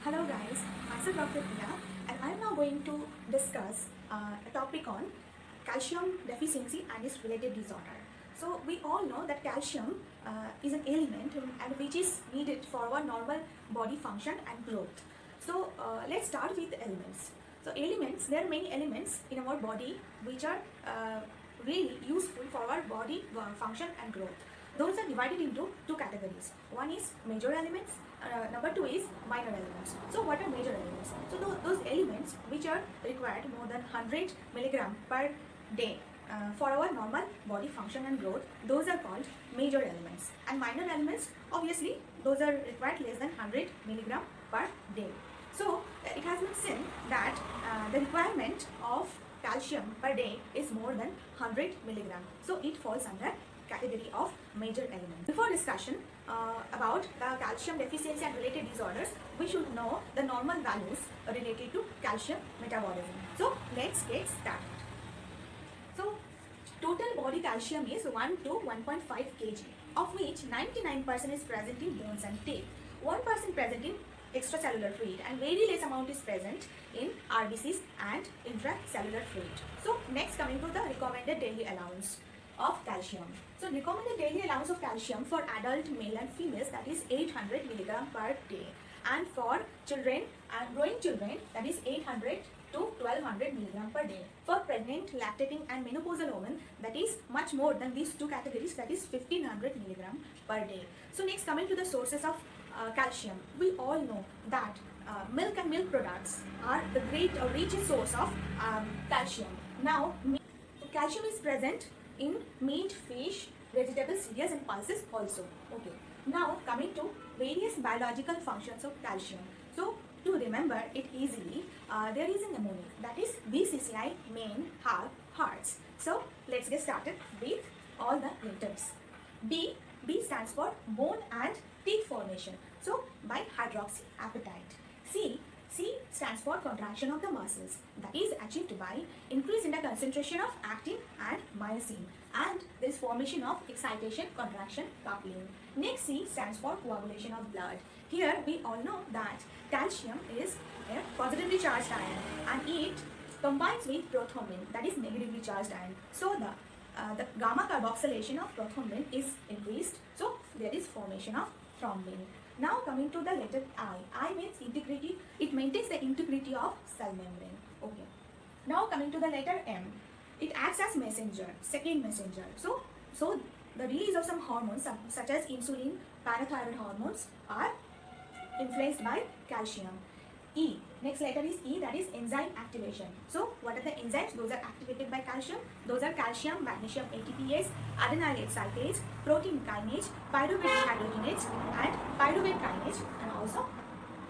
Hello guys, myself Dr. Priya and I am now going to discuss a topic on calcium deficiency and its related disorder. So we all know that calcium is an element and which is needed for our normal body function and growth. So let's start with the elements. So elements, there are many elements in our body which are really useful for our body function and growth. Those are divided into two categories. One is major elements, number two is minor elements. So what are major elements? So those elements which are required more than 100 milligram per day for our normal body function and growth, those are called major elements. And minor elements, obviously, those are required less than 100 milligram per day. So it has been seen that the requirement of calcium per day is more than 100 milligram. So it falls under category of major elements. Before discussion about the calcium deficiency and related disorders, we should know the normal values related to calcium metabolism. So let's get started. So total body calcium is 1 to 1.5 kg, of which 99% is present in bones and teeth, 1% present in extracellular fluid, and very less amount is present in RBCs and intracellular fluid. So next, coming to the recommended daily allowance of calcium. So recommended daily allowance of calcium for adult male and females, that is 800 milligram per day, and for children and growing children, that is 800 to 1200 milligram per day. For pregnant, lactating and menopausal women, that is much more than these two categories, that is 1500 milligram per day. So next, coming to the sources of calcium, we all know that milk and milk products are the great or richest source of calcium. Now calcium is present in meat, fish, vegetables, cereals and pulses also. Okay. Now coming to various biological functions of calcium. So to remember it easily, there is a mnemonic, that is BCCI, main, half, hearts. So let's get started with all the letters. B stands for bone and teeth formation. So by hydroxyapatite. C stands for contraction of the muscles, that is achieved by increase in the concentration of actin and myosin, and there is formation of excitation, contraction, coupling. Next, C stands for coagulation of blood. Here we all know that calcium is a positively charged ion and it combines with prothrombin, that is negatively charged ion. So the gamma carboxylation of prothrombin is increased, so there is formation of thrombin. Now coming to the letter I. I means integrity. It maintains the integrity of cell membrane. Okay. Now coming to the letter M. It acts as messenger, second messenger. So the release of some hormones such as insulin, parathyroid hormones are influenced by calcium. E. Next letter is E, that is enzyme activation. So what are the enzymes? Those are activated by calcium. Those are calcium, magnesium ATPase, adenyl excitase, protein kinase, pyruvate dehydrogenase and pyruvate kinase, and also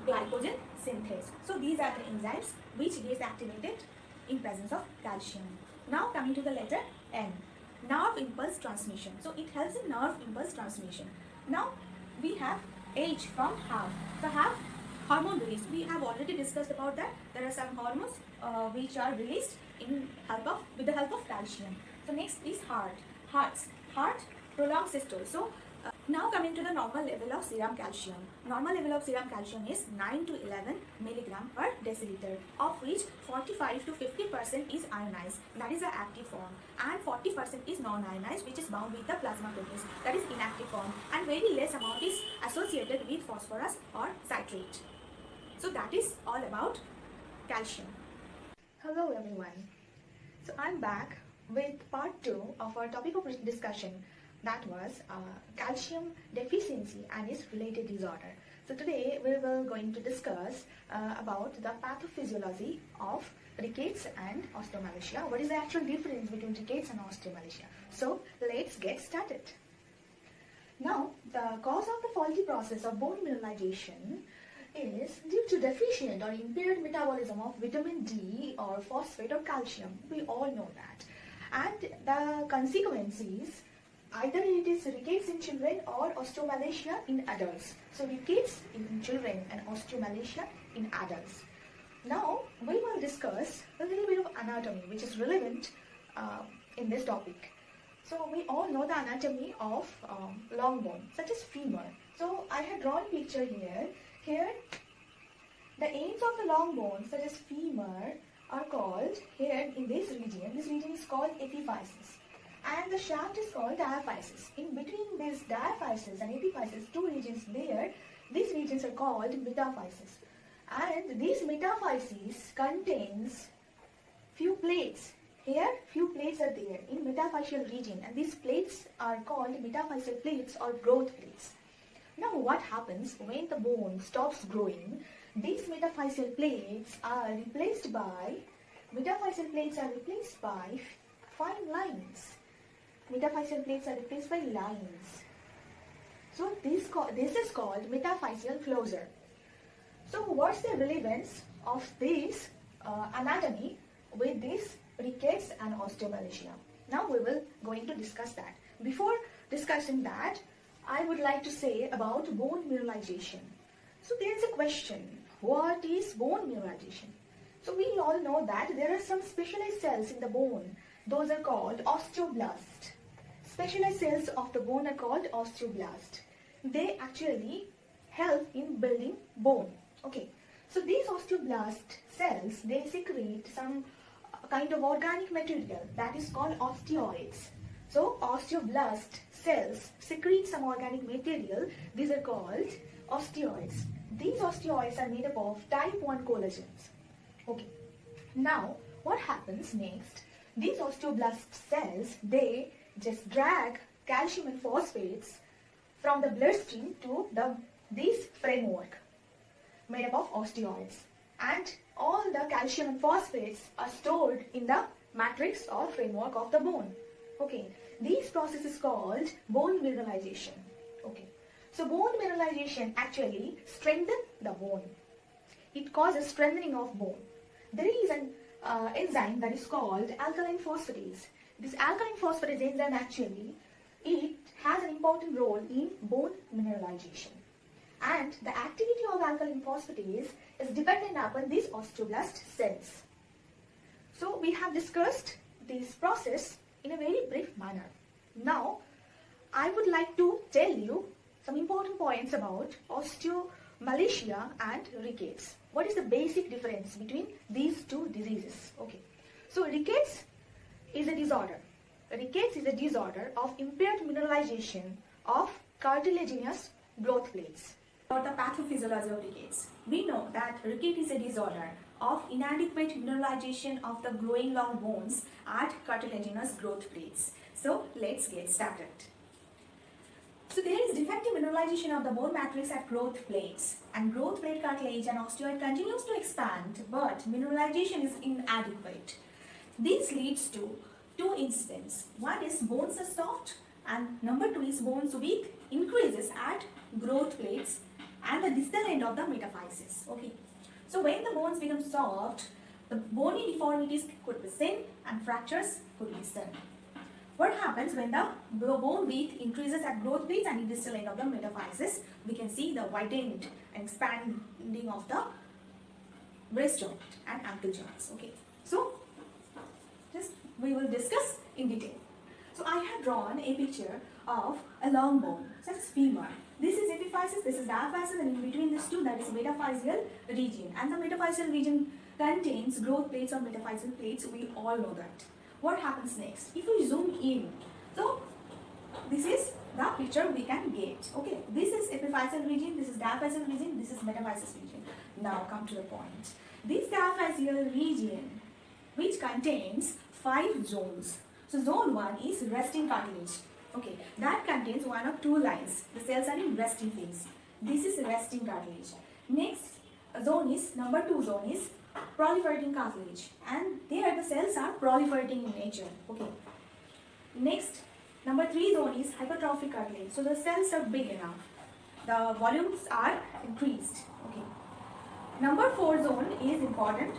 glycogen synthase. So these are the enzymes which gets activated in presence of calcium. Now coming to the letter N. Nerve impulse transmission. So it helps in nerve impulse transmission. Now we have H from half. So half, hormone release. We have already discussed about that. There are some hormones which are released with the help of calcium. So next is heart. Heart prolonged systole. So now coming to the normal level of serum calcium. Normal level of serum calcium is 9 to 11 milligram per deciliter, of which 45 to 50% is ionized, that is the active form, and 40% is non-ionized, which is bound with the plasma proteins, that is inactive form, and very less amount is associated with phosphorus or citrate. So that is all about calcium. Hello everyone. So I'm back with part 2 of our topic of discussion, that was calcium deficiency and its related disorder. So today we will going to discuss about the pathophysiology of rickets and osteomalacia. What is the actual difference between rickets and osteomalacia? So let's get started. Now the cause of the faulty process of bone mineralization is due to deficient or impaired metabolism of vitamin D or phosphate or calcium. We all know that. And the consequences, either it is rickets in children or osteomalacia in adults. So rickets in children and osteomalacia in adults. Now we will discuss a little bit of anatomy which is relevant in this topic. So we all know the anatomy of long bone such as femur. So I have drawn a picture here. Here The ends of the long bones, such as femur, are called here in this region. This region is called epiphysis, and the shaft is called diaphysis. In between this diaphysis and epiphysis, two regions there, these regions are called metaphysis. And these metaphyses contains few plates. Here, few plates are there in metaphyseal region, and these plates are called metaphyseal plates or growth plates. Now, what happens when the bone stops growing? These metaphyseal plates are replaced by fine lines. Metaphyseal plates are replaced by lines. So this is called metaphyseal closure. So what's the relevance of this anatomy with this rickets and osteomalacia? Now we will going to discuss that. Before discussing that, I would like to say about bone mineralization. So there is a question, what is bone mineralization? So we all know that there are some specialized cells in the bone. Those are called osteoblasts. Specialized cells of the bone are called osteoblasts. They actually help in building bone. Okay, so these osteoblast cells, they secrete some kind of organic material that is called osteoids. So osteoblast cells secrete some organic material. These are called osteoids. These osteoids are made up of type 1 collagens. Okay, now what happens next? These osteoblast cells, they just drag calcium and phosphates from the bloodstream to this framework made up of osteoids, and all the calcium and phosphates are stored in the matrix or framework of the bone. Okay, this process is called bone mineralization. Okay, so bone mineralization actually strengthens the bone. It causes strengthening of bone. There is an enzyme that is called alkaline phosphatase. This alkaline phosphatase enzyme actually, it has an important role in bone mineralization. And the activity of alkaline phosphatase is dependent upon these osteoblast cells. So we have discussed this process in a very brief manner. Now, I would like to tell you some important points about osteomalacia and rickets. What is the basic difference between these two diseases? Okay, so rickets is a disorder. Rickets is a disorder of impaired mineralization of cartilaginous growth plates. About the pathophysiology of rickets, we know that ricket is a disorder of inadequate mineralization of the growing long bones at cartilaginous growth plates. So let's get started. So there is defective mineralization of the bone matrix at growth plates, and growth plate cartilage and osteoid continues to expand, but mineralization is inadequate. This leads to two incidents. One is bones are soft, and number two is bones weak increases at growth plates and the distal end of the metaphysis. Okay, so when the bones become soft, the bony deformities could be seen and fractures could be seen. What happens when the bone width increases at growth plates and the distal end of the metaphysis? We can see the widened and expanding of the wrist joint and ankle joints. Okay, so we will discuss in detail. So I have drawn a picture of a long bone, such as femur. This is epiphysis, this is diaphysis, and in between these two, that is metaphyseal region. And the metaphyseal region contains growth plates or metaphyseal plates. We all know that. What happens next? If we zoom in, so this is the picture we can get. Okay, this is epiphyseal region, this is diaphyseal region, this is metaphyseal region. Now come to the point. This diaphyseal region, which contains 5 zones. So zone 1 is resting cartilage. Okay, that contains 1 or 2 lines. The cells are in resting phase. This is resting cartilage. Next zone is, number 2 zone is proliferating cartilage, and there the cells are proliferating in nature. Okay. Next, number 3 zone is hypertrophic cartilage. So the cells are big enough. The volumes are increased. Okay. Number 4 zone is important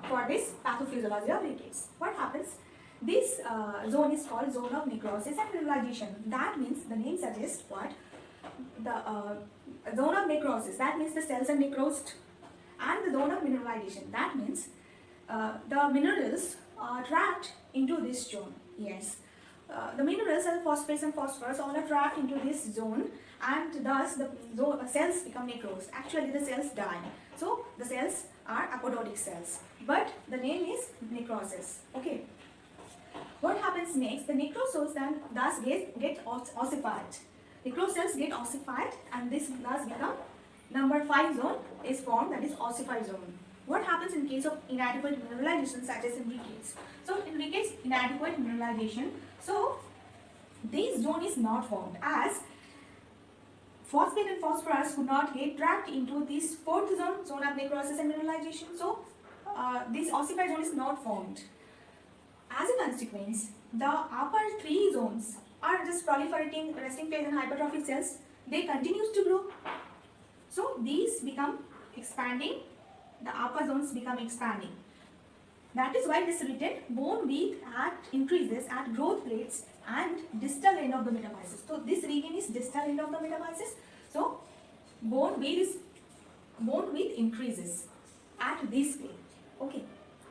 for this pathophysiology of rickets. What happens? This zone is called zone of necrosis and mineralization. That means, the name suggests what? The zone of necrosis, that means the cells are necrosed. And the zone of mineralization, that means the minerals are trapped into this zone. Yes, the minerals and phosphates and phosphorus all are trapped into this zone, and thus the cells become necrosed. Actually, the cells die. So the cells are apoptotic cells, but the name is necrosis. Okay. What happens next? The necrocells then thus get ossified. Necrosed cells get ossified, and this thus become number 5 zone is formed, that is ossified zone. What happens in case of inadequate mineralization such as in rickets? So in rickets, inadequate mineralization, so this zone is not formed as phosphate and phosphorus could not get trapped into this 4th zone of necrosis and mineralization. So this ossified zone is not formed. As a consequence, the upper 3 zones are just proliferating resting phase and hypertrophic cells. They continues to grow. So these become expanding. The upper zones become expanding. That is why it is written bone width increases at growth plates and distal end of the metaphysis. So this region is distal end of the metaphysis. So bone width increases at this plate. Okay.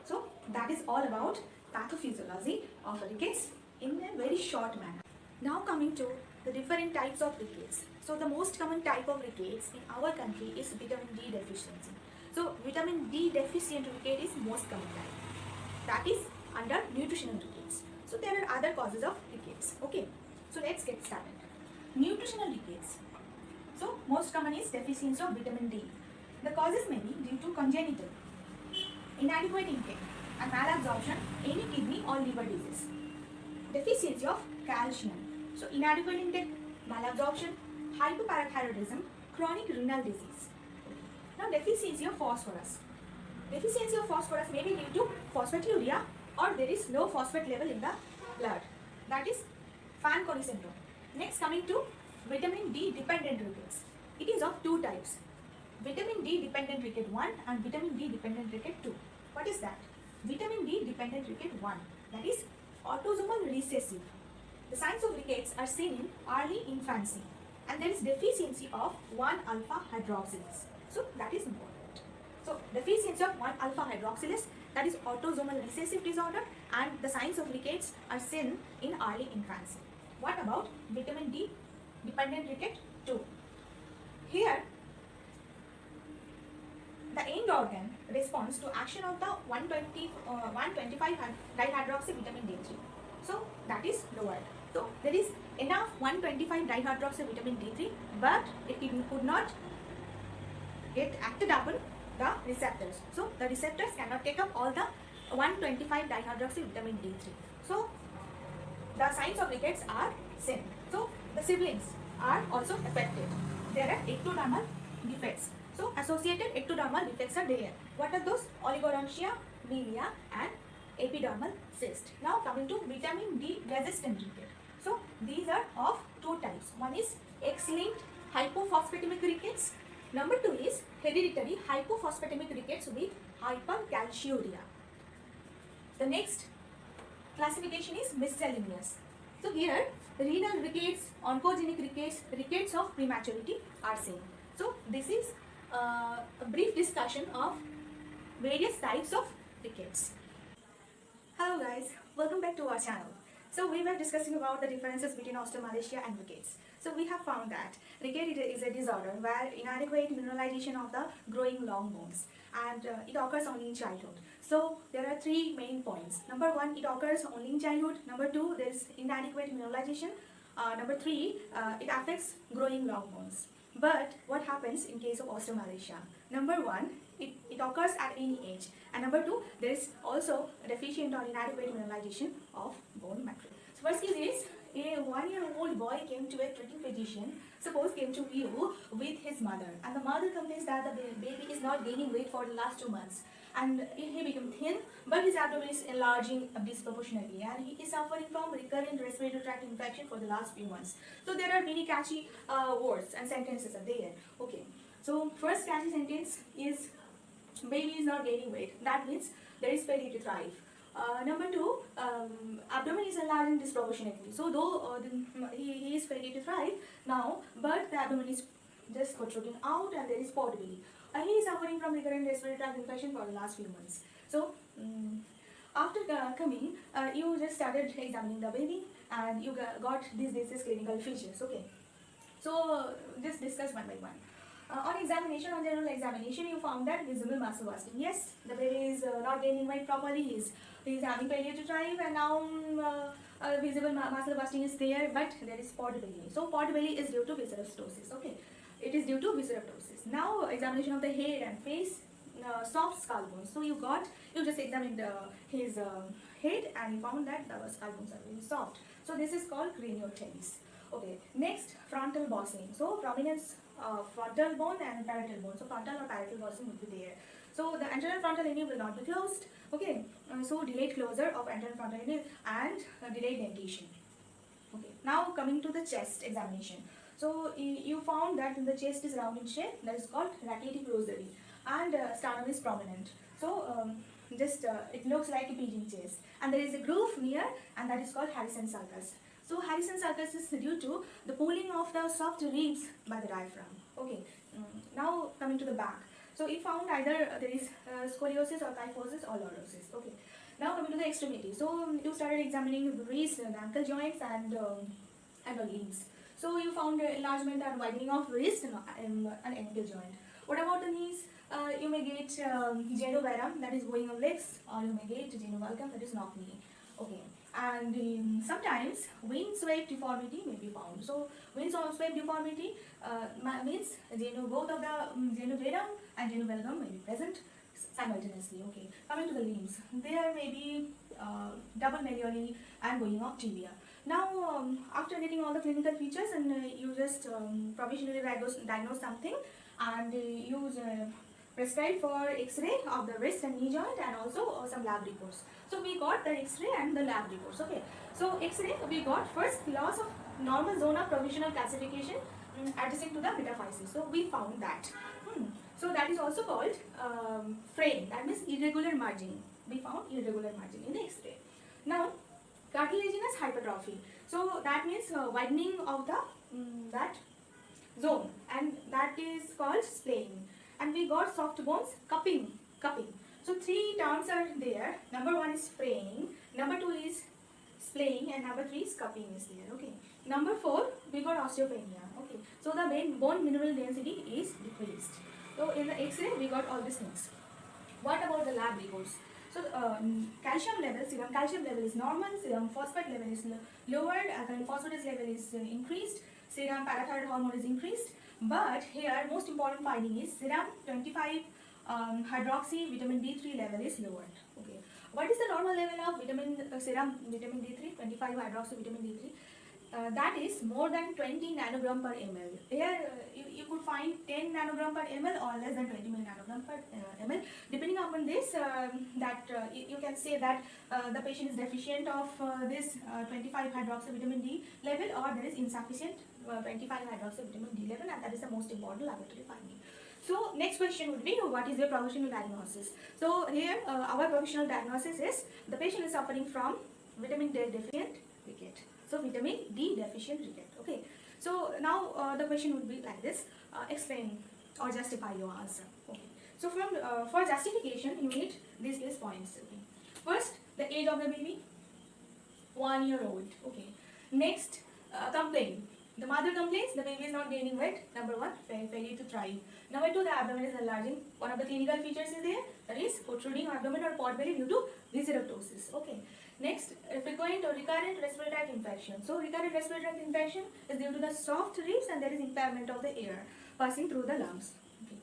So that is all about pathophysiology of rickets in a very short manner. Now coming to the different types of rickets. So the most common type of rickets in our country is vitamin D deficiency. So vitamin D deficient ricket is most common type. That is under nutritional rickets. So there are other causes of rickets. Okay. So let's get started. Nutritional rickets. So most common is deficiency of vitamin D. The causes may be due to congenital, inadequate intake, and malabsorption, any kidney or liver disease. Deficiency of calcium. So inadequate intake, malabsorption, hypoparathyroidism, chronic renal disease. Now deficiency of phosphorus. Deficiency of phosphorus may be due to phosphaturia or there is low phosphate level in the blood. That is Fanconi syndrome. Next, coming to vitamin D dependent rickets. It is of 2 types. Vitamin D dependent ricket 1 and vitamin D dependent ricket 2. What is that? Vitamin D dependent ricket 1, that is autosomal recessive. The signs of rickets are seen in early infancy and there is deficiency of 1-alpha hydroxylase. So that is important. So deficiency of 1-alpha hydroxylase, that is autosomal recessive disorder, and the signs of rickets are seen in early infancy. What about vitamin D dependent ricket 2? Here the end organ responds to action of the 125 dihydroxy vitamin D3. So that is lowered. So there is enough 125 dihydroxy vitamin D3, but it could not get acted upon the receptors. So the receptors cannot take up all the 125 dihydroxy vitamin D3. So the signs of rickets are seen. So the siblings are also affected. There are ectodermal defects. So associated ectodermal defects are there. What are those? Oligodontia, milia, and epidermal cyst. Now coming to vitamin D resistant ricket. So these are of 2 types. One is X-linked hypophosphatemic rickets. Number 2 is hereditary hypophosphatemic rickets with hypercalciuria. The next classification is miscellaneous. So here renal rickets, oncogenic rickets, rickets of prematurity are seen. So this is a brief discussion of various types of rickets. Hello guys, welcome back to our channel. So we were discussing about the differences between osteomalacia and rickets. So we have found that ricket is a disorder where inadequate mineralization of the growing long bones, and it occurs only in childhood. So there are 3 main points. Number 1, it occurs only in childhood. Number 2, there is inadequate mineralization. Number 3, it affects growing long bones. But what happens in case of osteomalacia? Number 1, it occurs at any age. And number 2, there is also deficient or inadequate mineralization of bone matrix. So first case is a 1-year-old boy came to a treating physician, came to you with his mother. And the mother complains that the baby is not gaining weight for the last 2 months. And he became thin, but his abdomen is enlarging disproportionately, and he is suffering from recurrent respiratory tract infection for the last few months. So there are many catchy words and sentences are there. Okay, so first catchy sentence is baby is not gaining weight. That means there is failure to thrive. Number 2, abdomen is enlarging disproportionately. So though he is failure to thrive now, but the abdomen is just protruding out and there is portability. He is suffering from recurrent respiratory tract infection for the last few months. So after coming, you just started examining the baby and you got these clinical features. Okay. So just discuss one by one. On examination, on general examination, you found that visible muscle wasting. Yes, the baby is not gaining weight properly. He's having failure to thrive, and now visible muscle wasting is there, but there is pot belly. So pot belly is due to visceratosis. Okay, it is due to visceratosis. Now examination of the head and face, soft skull bones. So you just examined his head and you found that the skull bones are very soft. So this is called craniotelis. Okay, next frontal bossing. So prominence frontal bone and parietal bone. So frontal or parietal bossing would be there. So the anterior frontal linear will not be closed. Okay, so delayed closure of anterior frontal linear and delayed dentation. Okay, now coming to the chest examination. So you found that the chest is round in shape. That is called rachitic rosary, and sternum is prominent. So it looks like a pigeon chest, and there is a groove near, and that is called Harrison's sulcus. So Harrison's sulcus is due to the pulling of the soft ribs by the diaphragm. Okay, now coming to the back. So you found either there is scoliosis or kyphosis or lordosis. Okay, now coming to the extremity. So you started examining the wrist and ankle joints and the limbs. So you found enlargement and widening of wrist and an ankle joint. What about the knees? You may get genu varum, that is bowing of legs, or you may get genu valgum, that is knock knee. Okay, and sometimes wind swept deformity may be found. So wind swept deformity means both of the genu varum and genu valgum may be present simultaneously. Okay, coming to the limbs, there may be double malleoli and bowing of tibia. Now, after getting all the clinical features, and you just provisionally diagnose something, and use prescribe for X-ray of the wrist and knee joint, and also some lab reports. So we got the X-ray and the lab reports. Okay. So X-ray, we got first loss of normal zone of provisional calcification adjacent to the metaphysis. So we found that. So that is also called frame. That means irregular margin. We found irregular margin in the X-ray. Now, cartilaginous hypertrophy. So that means widening of the that zone, and that is called splaying. And we got soft bones cupping. So three terms are there. Number one is fraying, number two is splaying, and number three is cupping is there. Okay. Number four, we got osteopenia. Okay. So the main bone mineral density is decreased. So in the X-ray, we got all these things. What about the lab reports? So calcium level, serum calcium level is normal, serum phosphate level is lowered, alkaline phosphatase level is increased, serum parathyroid hormone is increased. But here most important finding is serum 25 hydroxy vitamin D3 level is lowered. Okay. What is the normal level of serum vitamin D3? 25 hydroxy vitamin D3. That is more than 20 nanogram per ml. Here you could find 10 nanogram per ml or less than 20 nanogram per ml. Depending upon this, you can say that the patient is deficient of this 25 hydroxy vitamin D level, or there is insufficient 25 hydroxy vitamin D level, and that is the most important laboratory finding. So next question would be, what is your provisional diagnosis? So here our provisional diagnosis is the patient is suffering from vitamin D deficient ricket. So vitamin D deficient ricket. Okay. So now the question would be like this: explain or justify your answer. Okay. So for justification, you need these points. Okay. First, the age of the baby, 1 year old. Okay. Next, complaint. The mother complains the baby is not gaining weight. Number one, failure to thrive. Number two, the abdomen is enlarging. One of the clinical features is there, that is protruding abdomen or pot belly due to visceratosis. Okay. Next, frequent or recurrent respiratory tract infection. So recurrent respiratory tract infection is due to the soft ribs, and there is impairment of the air passing through the lungs. Okay.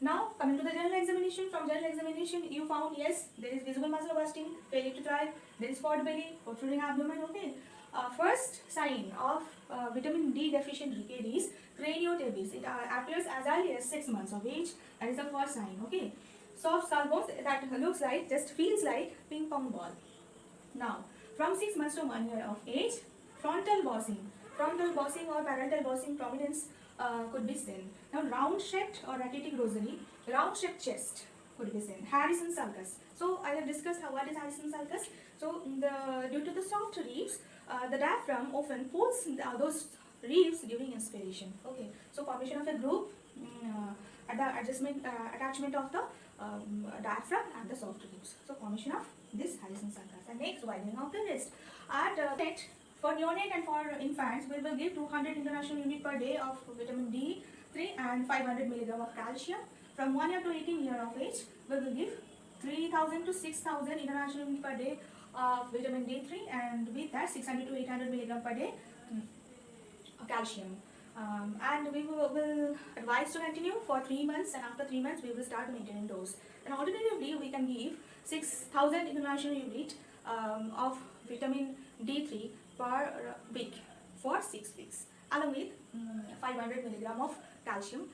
Now coming to the general examination. From general examination, you found yes, there is visible muscle bursting, failure to thrive, there is pot belly, protruding abdomen. Okay. First sign of vitamin D deficient ricket is craniotabes. It appears as early as 6 months of age. That is the first sign. Okay. Soft skull bones that looks like, just feels like ping pong ball. Now, from 6 months to 1 year of age, frontal bossing or parental bossing prominence could be seen. Now, round-shaped or rachitic rosary, round-shaped chest could be seen. Harrison's sulcus. So, I have discussed what is Harrison's sulcus. So, due to the soft ribs, the diaphragm often pulls those ribs during inspiration. Okay. So, formation of a groove at the attachment of the diaphragm and the soft ribs. So, formation of this Harrison's sulcus. And next, widening of the wrist. At For neonate and for infants, we will give 200 international unit per day of vitamin D3 and 500 milligram of calcium. From 1 year to 18 year of age, we will give 3000 to 6000 international unit per day of vitamin D3, and with that 600 to 800 milligram per day calcium. And we will advise to continue for 3 months, and after 3 months we will start maintaining dose. And alternatively, we can give 6000 international unit of vitamin D3 per week for 6 weeks, along with 500 milligram of calcium.